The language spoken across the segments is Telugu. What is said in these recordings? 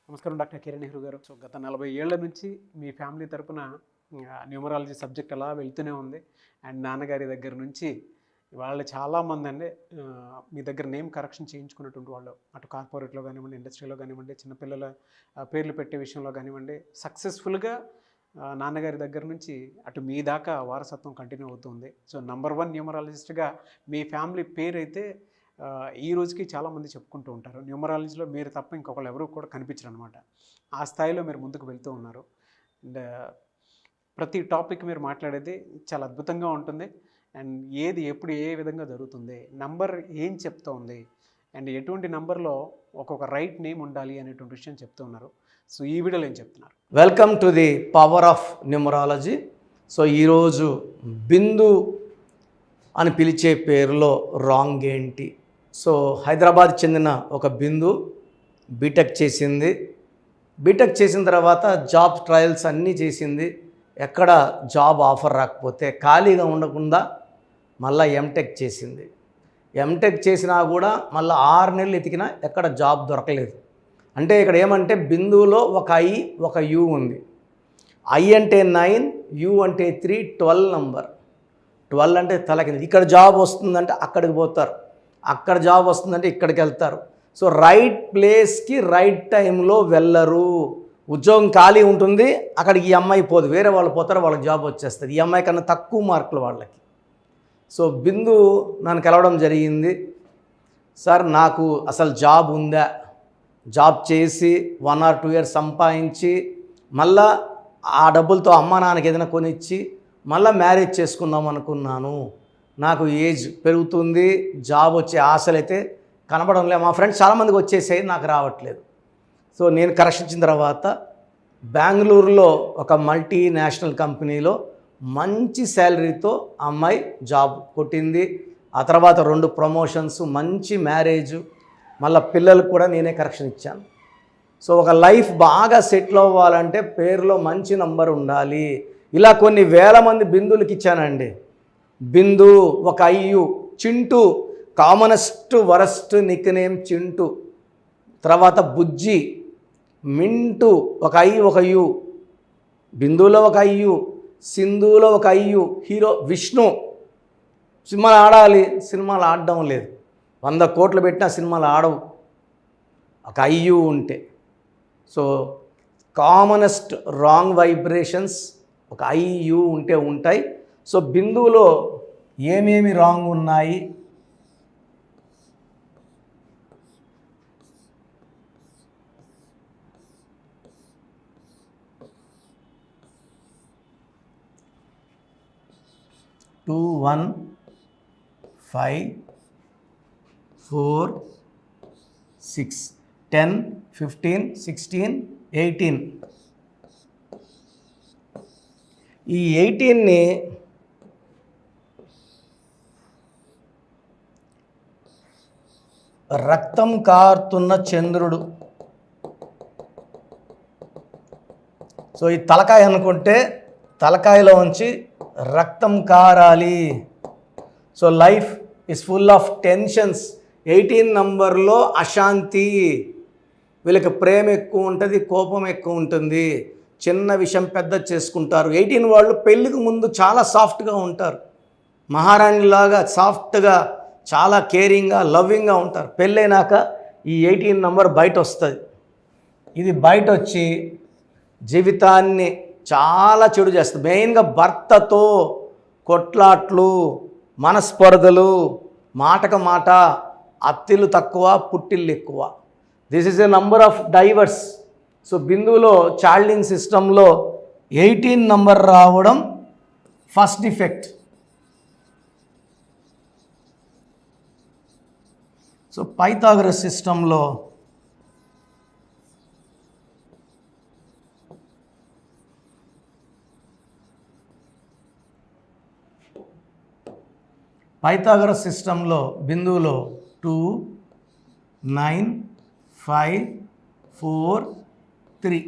నమస్కారం డాక్టర్ కిరణ్ నెహ్రూ గారు. సో గత 40 ఏళ్ల నుంచి మీ ఫ్యామిలీ తరపున న్యూమరాలజీ సబ్జెక్ట్ అలా వెళ్తూనే ఉంది. అండ్ నాన్నగారి దగ్గర నుంచి వాళ్ళు చాలామంది అండి మీ దగ్గర నేమ్ కరెక్షన్ చేయించుకున్నటువంటి వాళ్ళు, అటు కార్పొరేట్లో కానివ్వండి, ఇండస్ట్రీలో కానివ్వండి, చిన్నపిల్లల పేర్లు పెట్టే విషయంలో కానివ్వండి, సక్సెస్ఫుల్గా నాన్నగారి దగ్గర నుంచి అటు మీ దాకా వారసత్వం కంటిన్యూ అవుతుంది. సో నంబర్ 1 న్యూమరాలజిస్ట్గా మీ ఫ్యామిలీ పేరు అయితే ఈ రోజుకి చాలామంది చెప్పుకుంటూ ఉంటారు. న్యూమరాలజీలో మీరు తప్ప ఇంకొకళ్ళు ఎవరు కూడా కనిపించరు అనమాట. ఆ స్థాయిలో మీరు ముందుకు వెళ్తూ ఉన్నారు. అండ్ ప్రతి టాపిక్ మీరు మాట్లాడేది చాలా అద్భుతంగా ఉంటుంది. అండ్ ఏది ఎప్పుడు ఏ విధంగా జరుగుతుంది, నంబర్ ఏం చెప్తూ ఉంది, అండ్ ఎటువంటి నంబర్లో ఒక్కొక్క రైట్ నేమ్ ఉండాలి అనేటువంటి విషయం చెప్తూ ఉన్నారు. సో ఈ వీడియోలో ఏం చెప్తున్నారు? Welcome to the power of numerology. So ఈరోజు బిందు అని పిలిచే పేరులో రాంగ్ ఏంటి? సో హైదరాబాద్ చెందిన ఒక బిందు బీటెక్ చేసింది. బీటెక్ చేసిన తర్వాత జాబ్ ట్రయల్స్ అన్నీ చేసింది. ఎక్కడ జాబ్ ఆఫర్ రాకపోతే ఖాళీగా ఉండకుండా మళ్ళీ ఎంటెక్ చేసింది. ఎంటెక్ చేసినా కూడా మళ్ళీ 6 నెలలు ఎతికినా ఎక్కడ జాబ్ దొరకలేదు. అంటే ఇక్కడ ఏమంటే బిందువులో ఒక ఐ ఒక యు ఉంది. ఐ అంటే 9, యు అంటే 3, 12 నంబర్. 12 అంటే తలకింది. ఇక్కడ జాబ్ వస్తుందంటే అక్కడికి పోతారు, అక్కడ జాబ్ వస్తుందంటే ఇక్కడికి వెళ్తారు. సో రైట్ ప్లేస్కి రైట్ టైంలో వెళ్ళరు. ఉద్యోగం ఖాళీ ఉంటుంది, అక్కడికి ఈ అమ్మాయి పోదు, వేరే వాళ్ళు పోతారు, వాళ్ళకి జాబ్ వచ్చేస్తుంది. ఈ అమ్మాయి కన్నా తక్కువ మార్కులు వాళ్ళకి. సో బిందు నన్ను కలవడం జరిగింది. సార్ నాకు అసలు జాబ్ ఉందా, జాబ్ చేసి 1 or 2 years సంపాదించి మళ్ళా ఆ డబ్బులతో అమ్మ నాన్నకి ఏదైనా కొనిచ్చి మళ్ళీ మ్యారేజ్ చేసుకుందాం అనుకున్నాను. నాకు ఏజ్ పెరుగుతుంది, జాబ్ వచ్చే ఆశలు అయితే కనబడం లేదు. మా ఫ్రెండ్స్ చాలామందికి వచ్చేసాయి, నాకు రావట్లేదు. సో నేను కరెక్షన్ ఇచ్చిన తర్వాత బెంగళూరులో ఒక మల్టీనేషనల్ కంపెనీలో మంచి శాలరీతో అమ్మాయి జాబ్ కొట్టింది. ఆ తర్వాత 2 ప్రమోషన్స్, మంచి మ్యారేజ్, మళ్ళీ పిల్లలకు కూడా నేనే కరెక్షన్ ఇచ్చాను. సో ఒక లైఫ్ బాగా సెటిల్ అవ్వాలంటే పేరులో మంచి నంబర్ ఉండాలి. ఇలా కొన్ని వేల మంది బిందువులకి ఇచ్చానండి. బిందు ఒక IU, Chintu commonest worst Nick name Chintu. తర్వాత బుజ్జి, మింటూ ఒక ఐ ఒక యు, బిందువులో ఒక ఐయు, సింధులో ఒక ఐయు. హీరో విష్ణు. సినిమాలు ఆడాలి, సినిమాలు ఆడడం లేదు. 100 కోట్లు పెట్టినా సినిమాలు ఆడవు ఒక ఐయు ఉంటే. సో కామనెస్ట్ రాంగ్ వైబ్రేషన్స్ ఒక ఐయు ఉంటే ఉంటాయి. సో బిందువులో ఏమేమి రాంగ్ ఉన్నాయి? టూ 1 5 4 6 10 15 16 18. ఈ 18ని రక్తం కారుతున్న చంద్రుడు. సో ఈ తలకాయ అనుకుంటే తలకాయలో ఉంచి రక్తం కారాలి. So life is full of tensions. 18 నంబర్లో అశాంతి. వీళ్ళకి ప్రేమ ఎక్కువ ఉంటుంది, కోపం ఎక్కువ ఉంటుంది, చిన్న విషయం పెద్ద చేసుకుంటారు. 18 వాళ్ళు పెళ్ళికి ముందు చాలా సాఫ్ట్గా ఉంటారు, మహారాణిలాగా సాఫ్ట్గా, చాలా కేరింగ్గా, లవ్వింగ్గా ఉంటారు. పెళ్ళైనాక ఈ 18 నంబర్ బయట వస్తుంది. ఇది బయట వచ్చి జీవితాన్ని చాలా చెడు చేస్తుంది. మెయిన్గా భర్తతో కొట్లాట్లు, మనస్పర్ధలు, మాటకు మాట, అత్తిళ్ళు తక్కువ, పుట్టిళ్ళు ఎక్కువ. This is a number of divorce. So బిందువులో చైల్డింగ్ సిస్టంలో 18 నంబర్ రావడం ఫస్ట్ డిఫెక్ట్. సో పైథాగరస్ సిస్టంలో బిందువులో 2 9 5 4 3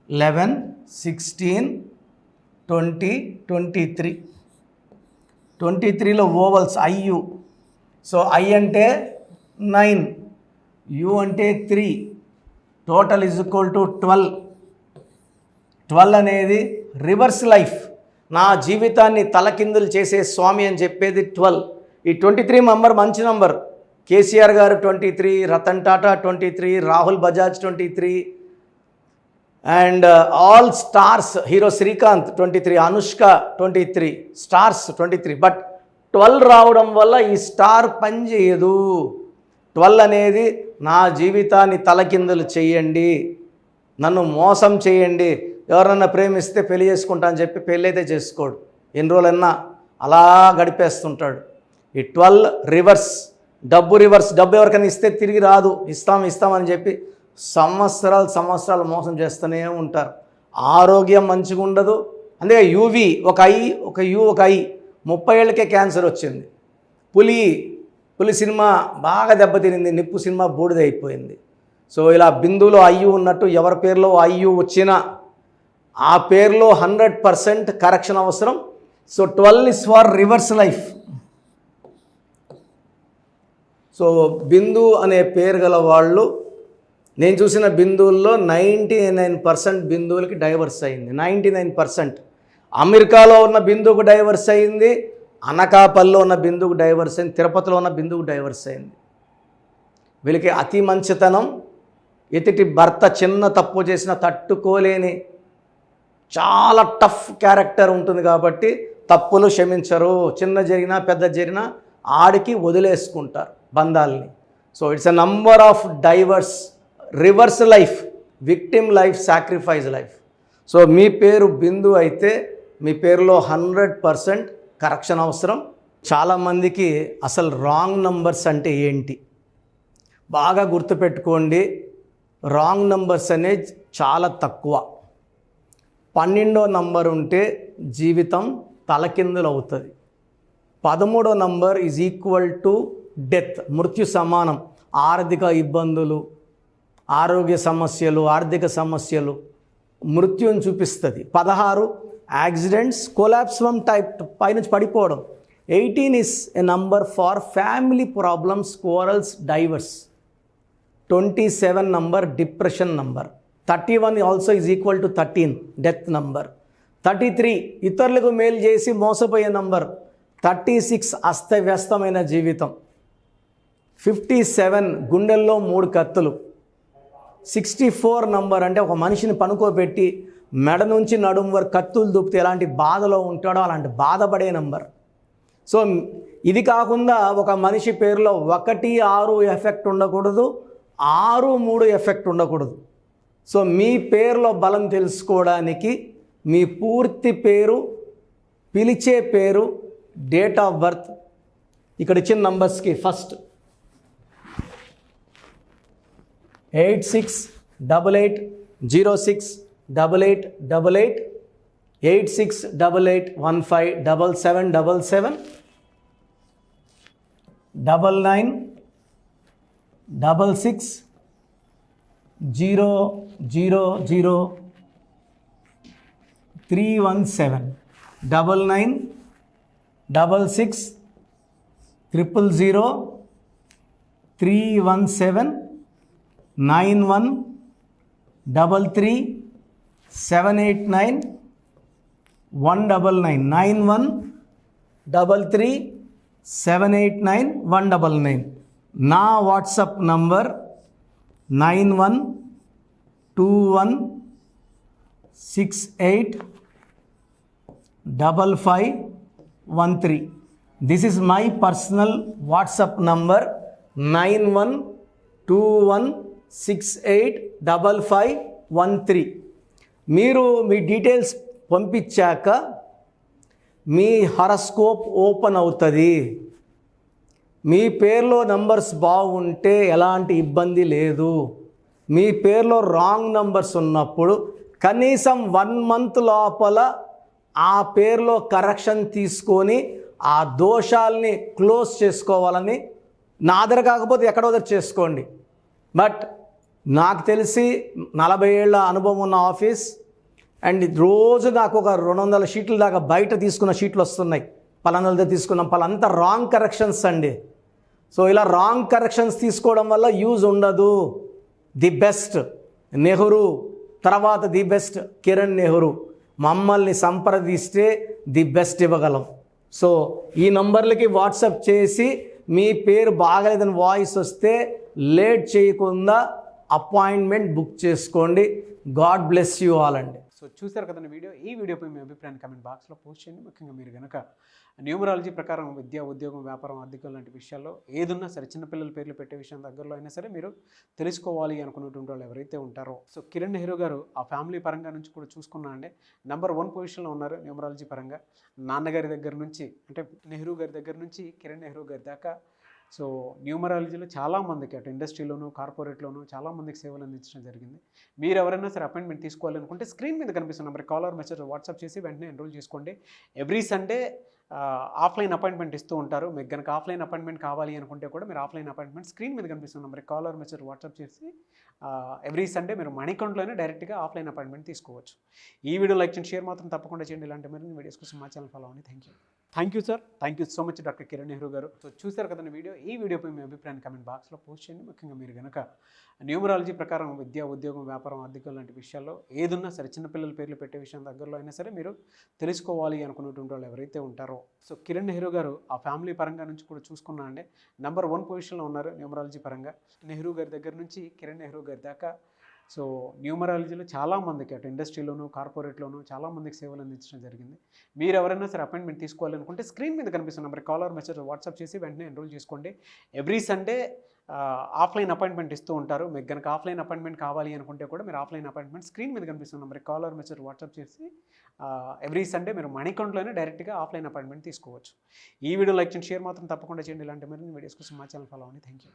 11 16 20 23. 23లో ఓవల్స్ ఐయు. సో ఐ అంటే 9, యు అంటే 3, టోటల్ ఈజ్ ఈక్వల్ టు 12. 12 అనేది రివర్స్ లైఫ్, నా జీవితాన్ని తలకిందులు చేసే స్వామి అని చెప్పేది 12. ఈ 23 నంబర్ మంచి నంబర్. కేసీఆర్ గారు 23, Ratan Tata 23, Rahul Bajaj 23, and all stars, hero Srikanth 23, Anushka 23, stars 23. But 12 రావడం వల్ల ఈ స్టార్ పని చేయదు. 12 అనేది నా జీవితాన్ని తలకిందులు చేయండి, నన్ను మోసం చేయండి, ఎవరన్నా ప్రేమిస్తే పెళ్లి చేసుకుంటా అని చెప్పి పెళ్ళి అయితే చేసుకోడు, ఎన్ని రోజులన్నా అలా గడిపేస్తుంటాడు. ఈ 12 రివర్స్, డబ్బు రివర్స్, డబ్బు ఎవరికైనా ఇస్తే తిరిగి రాదు, ఇస్తామని చెప్పి సంవత్సరాలు మోసం చేస్తూనే ఉంటారు. ఆరోగ్యం మంచిగా ఉండదు. అందుకే యూవి ఒక ఐ 30 ఏళ్ళకే క్యాన్సర్ వచ్చింది. పులి సినిమా బాగా దెబ్బతినింది, నిప్పు సినిమా బూడిదైపోయింది. సో ఇలా బిందులో ఐయు ఉన్నట్టు ఎవరి పేరులో ఐయు వచ్చినా ఆ పేరులో 100% కరెక్షన్ అవసరం. So 12 is for reverse life. So Bindu అనే పేరు గల వాళ్ళు, నేను చూసిన బిందువుల్లో 99% బిందువులకి డైవర్స్ అయింది. 99%. అమెరికాలో ఉన్న బిందువుకు డైవర్స్ అయింది, అనకాపల్లిలో ఉన్న బిందువుకు డైవర్స్ అయింది, తిరుపతిలో ఉన్న బిందువుకు డైవర్స్ అయింది. వీళ్ళకి అతి మంచితనం, ఎతిటి భర్త చిన్న తప్పు చేసిన తట్టుకోలేని చాలా టఫ్ క్యారెక్టర్ ఉంటుంది కాబట్టి తప్పులు క్షమించరు. చిన్న జరిగినా పెద్ద జరిగినా ఆడికి వదిలేసుకుంటారు బంధాలని. So it's a number of divorce, reverse life, victim life, sacrifice life. So మీ పేరు బిందు అయితే మీ పేరులో 100% కరెక్షన్ అవసరం. చాలామందికి అసలు రాంగ్ నంబర్స్ అంటే ఏంటి బాగా గుర్తుపెట్టుకోండి. రాంగ్ నంబర్స్ అనేది చాలా తక్కువ. 12వ నంబర్ ఉంటే జీవితం తలకిందులు అవుతుంది. 13వ number is equal to death, మృత్యు సమానం. ఆర్థిక ఇబ్బందులు, ఆరోగ్య సమస్యలు, ఆర్థిక సమస్యలు మృత్యుని చూపిస్తుంది. 16 యాక్సిడెంట్స్, కొలాప్స్ ఫ్రమ్ టైప్ పైనుంచి పడిపోవడం. 18 is a number far family problems, quarrels, divorce. 27 number depression number. 31 also is equal to 13 death number. 33 ఇతరులకు మేలు చేసి మోసపోయే నంబర్. 36 అస్తవ్యస్తమైన జీవితం. 57 గుండెల్లో 3 కత్తులు. 64 నంబర్ అంటే ఒక మనిషిని పనుకోబెట్టి మెడ నుంచి నడుము వరకు కత్తులు దూపితే ఎలాంటి బాధలో ఉంటాడో అలాంటి బాధపడే నంబర్. సో ఇది కాకుండా ఒక మనిషి పేరులో 1, 6 ఎఫెక్ట్ ఉండకూడదు, 6, 3 ఎఫెక్ట్ ఉండకూడదు. సో మీ పేరులో బలం తెలుసుకోవడానికి మీ పూర్తి పేరు, పిలిచే పేరు, డేట్ ఆఫ్ బర్త్, ఇక్కడ ఇచ్చిన నంబర్స్కి ఫస్ట్ 8688068888, 8688157777, 9966000317, 9966000317, 9133789199, 9133789199. నా WhatsApp number 9121685513. This is my personal WhatsApp number 9121685513. మీరు మీ డీటెయిల్స్ పంపించాక మీ హరస్కోప్ ఓపెన్ అవుతుంది. మీ పేరులో నంబర్స్ బాగుంటే ఎలాంటి ఇబ్బంది లేదు. మీ పేరులో రాంగ్ నంబర్స్ ఉన్నప్పుడు కనీసం 1 మంత్ లోపల ఆ పేరులో కరెక్షన్ తీసుకొని ఆ దోషాలని క్లోజ్ చేసుకోవాలని, నా దగ్గర కాకపోతే ఎక్కడో దగ్గర చేసుకోండి. బట్ నాకు తెలిసి 40 ఏళ్ళ అనుభవం ఉన్న ఆఫీస్, అండ్ రోజు నాకు ఒక 200 షీట్ల దాకా బయట తీసుకున్న షీట్లు వస్తున్నాయి. పలానాలతో తీసుకున్నాం, పలాంతా రాంగ్ కరెక్షన్స్ అండి. సో ఇలా రాంగ్ కరెక్షన్స్ తీసుకోవడం వల్ల యూజ్ ఉండదు. ది బెస్ట్ నెహ్రూ, తర్వాత ది బెస్ట్ కిరణ్ నెహ్రూ. మమ్మల్ని సంప్రదిస్తే ది బెస్ట్ ఇవ్వగలం. సో ఈ నంబర్లకి వాట్సాప్ చేసి మీ పేరు బాగలేదని వాయిస్ వస్తే లేట్ చేయకుండా అపాయింట్మెంట్ బుక్ చేసుకోండి. గాడ్ బ్లెస్ యూ ఆల్ అండి. సో చూసారు కదండి వీడియో. ఈ వీడియోపై మీ అభిప్రాయాన్ని కమెంట్ బాక్స్లో పోస్ట్ చేయండి. ముఖ్యంగా మీరు కనుక న్యూమరాలజీ ప్రకారం విద్య, ఉద్యోగం, వ్యాపారం, ఆర్థికం లాంటి విషయాల్లో ఏదున్నా సరే, చిన్నపిల్లల పేర్లు పెట్టే విషయం దగ్గరలో అయినా సరే మీరు తెలుసుకోవాలి అనుకున్నటువంటి వాళ్ళు ఎవరైతే ఉంటారో, సో కిరణ్ నెహ్రూ గారు ఆ ఫ్యామిలీ పరంగా నుంచి కూడా చూసుకున్నా అండి నెంబర్ 1 పొజిషన్లో ఉన్నారు న్యూమరాలజీ పరంగా. నాన్నగారి దగ్గర నుంచి, అంటే నెహ్రూ గారి దగ్గర నుంచి కిరణ్ నెహ్రూ గారి దాకా సో న్యూమరాలజీలో చాలామందికి అటు ఇండస్ట్రీలోను, కార్పొరేట్లోను చాలామందికి సేవలు అందించడం జరిగింది. మీరు ఎవరైనా సరే అపాయింట్మెంట్ తీసుకోవాలనుకుంటే స్క్రీన్ మీద కనిపిస్తున్న నెంబర్ కాలర్ మెసేజ్ వాట్సాప్ చేసి వెంటనే ఎన్రోల్ చేసుకోండి. ఎవ్రీ సండే ఆఫ్లైన్ అపాయింట్మెంట్ ఇస్తూ ఉంటారు. మీకు కనుక ఆఫ్లైన్ అపాయింట్మెంట్ కావాలి అనుకుంటే కూడా మీరు ఆఫ్లైన్ అపాయింట్మెంట్ స్క్రీన్ మీద కనిపిస్తున్న నెంబర్ కాలర్ మెసేజ్ వాట్సాప్ చేసి ఎవ్రీ సండే మీరు మణికంట్లోనే డైరెక్ట్గా ఆఫ్లైన్ అపాయింట్మెంట్ తీసుకోవచ్చు. ఈ వీడియో లైక్ చేయండి, షేర్ మాత్రం తప్పకుండా చేయండి. ఇలాంటి మరిన్ని వీడియోస్ కోసం మా ఛానల్ ఫాలో అవ్వండి. Thank you sir. Thank you so much doctor Kiran Nehru గారు. సో చూసారు కదండి వీడియో. ఈ వీడియోపై మీ అభిప్రాయాన్ని కమెంట్ బాక్స్లో పోస్ట్ చేయండి. ముఖ్యంగా మీరు కనుక న్యూమరాలజీ ప్రకారం విద్య, ఉద్యోగం, వ్యాపారం, ఆర్థికం లాంటి విషయాల్లో ఏదున్నా సరే, చిన్నపిల్లల పేర్లు పెట్టే విషయం దగ్గరలో అయినా సరే మీరు తెలుసుకోవాలి అనుకున్నటువంటి వాళ్ళు ఎవరైతే ఉంటారో, సో కిరణ్ నెహ్రూ గారు ఆ ఫ్యామిలీ పరంగా నుంచి కూడా చూసుకున్నా అండి నెంబర్ 1 పొజిషన్లో ఉన్నారు న్యూమరాలజీ పరంగా. నెహ్రూ గారి దగ్గర నుంచి కిరణ్ నెహ్రూ గారి దాకా సో న్యూమరాలజీలో చాలామందికి అటు ఇండస్ట్రీలోను, కార్పొరేట్లోను చాలామందికి సేవలు అందించడం జరిగింది. మీరు ఎవరైనా సరే అపాయింట్మెంట్ తీసుకోవాలనుకుంటే స్క్రీన్ మీద కనిపిస్తున్న నెంబర్ కాలర్ మెసేజ్ వాట్సాప్ చేసి వెంటనే ఎన్రోల్ చేసుకోండి. ఎవ్రీ సండే ఆఫ్లైన్ అపాయింట్మెంట్ ఇస్తూ ఉంటారు. మీకు కనుక ఆఫ్లైన్ అపాయింట్మెంట్ కావాలి అనుకుంటే కూడా మీరు ఆఫ్లైన్ అపాయింట్మెంట్ స్క్రీన్ మీద కనిపిస్తున్న నెంబర్ కాలర్ మెసేజ్ వాట్సాప్ చేసి ఎవ్రీ సండే మీరు మణికంట్లోనే డైరెక్ట్గా ఆఫ్లైన్ అపాయింట్మెంట్ తీసుకోవచ్చు. ఈ వీడియో లైక్ చేయండి, షేర్ మాత్రం తప్పకుండా చేయండి. ఇలాంటి మరిన్ని వీడియోస్ కోసం మా ఛానల్ ఫాలో అవ్వండి. Thank you.